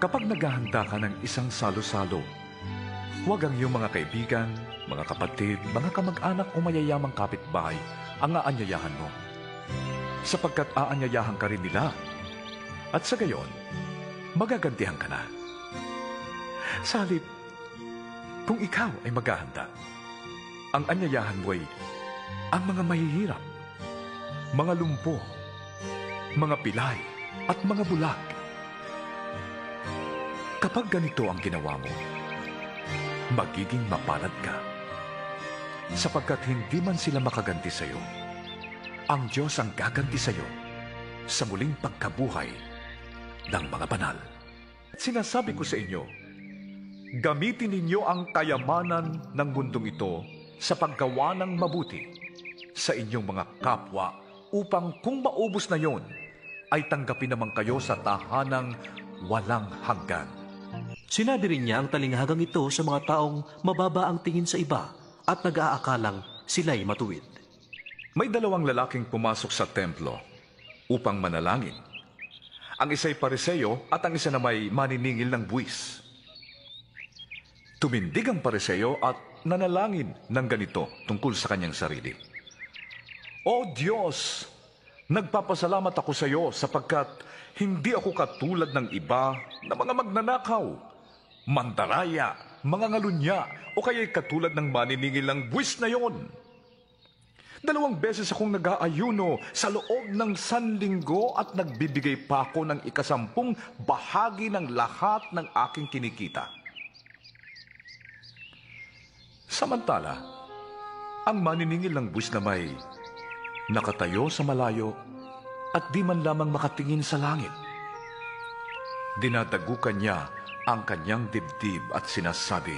Kapag naghahanda ka ng isang salo-salo, huwag ang iyong mga kaibigan, mga kapatid, mga kamag-anak o mayayamang kapitbahay ang aanyayahan mo. Sapagkat aanyayahan ka rin nila. At sa gayon, magagantihan ka na. Sa halip, kung ikaw ay maghahanda, ang anyayahan mo ay ang mga mahihirap, mga lumpo, mga pilay, at mga bulag. Kapag ganito ang ginawa mo, magiging mapalad ka. Sapagkat hindi man sila makaganti sa iyo, ang Diyos ang gaganti sa iyo sa muling pagkabuhay ng mga banal. Sinasabi ko sa inyo, gamitin ninyo ang kayamanan ng mundong ito sa paggawa ng mabuti sa inyong mga kapwa upang kung maubos na yon, ay tanggapin naman kayo sa tahanang walang hanggan. Sinabi rin niya ang talinghagang ito sa mga taong mababa ang tingin sa iba at nag-aakalang sila'y matuwid. May dalawang lalaking pumasok sa templo upang manalangin. Ang isa'y Pariseo at ang isa na may maniningil ng buwis. Tumindig ang Pariseo at nanalangin ng ganito tungkol sa kanyang sarili. O Diyos, nagpapasalamat ako sa iyo sapagkat hindi ako katulad ng iba na mga magnanakaw, mandaraya, mga ngalunya, o kaya'y katulad ng maniningil ng buwis na yon. 2 beses akong nag-aayuno sa loob ng 1 linggo at nagbibigay pa ako ng 10 bahagi ng lahat ng aking kinikita. Samantala, ang maniningil ng buwis na may nakatayo sa malayo at di man lamang makatingin sa langit. Dinadagukan niya ang kanyang dibdib at sinasabi,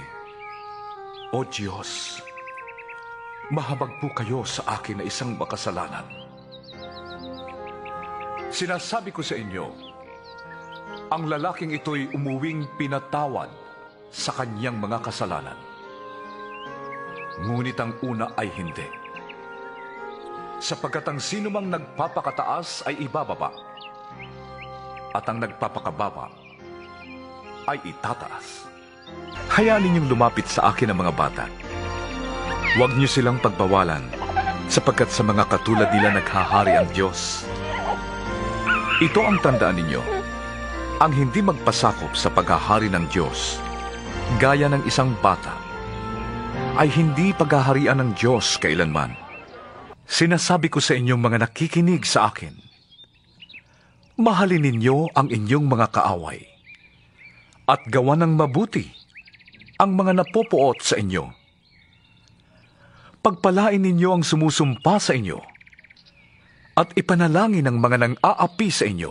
O Diyos, mahabag po kayo sa akin na isang makasalanan. Sinasabi ko sa inyo, ang lalaking ito'y umuwing pinatawad sa kanyang mga kasalanan. Ngunit ang una ay hindi. Sapagkat ang sino mang nagpapakataas ay ibababa, at ang nagpapakababa ay itataas. Hayaan ninyong lumapit sa akin ang mga bata. Huwag niyo silang pagbawalan, sapagkat sa mga katulad nila naghahari ang Diyos. Ito ang tandaan ninyo, ang hindi magpasakop sa paghahari ng Diyos, gaya ng isang bata, ay hindi paghaharian ng Diyos kailanman. Sinasabi ko sa inyong mga nakikinig sa akin, mahalin ninyo ang inyong mga kaaway, at gawa ng mabuti ang mga napopuot sa inyo. Pagpalain ninyo ang sumusumpa sa inyo, at ipanalangin ang mga nang-aapi sa inyo.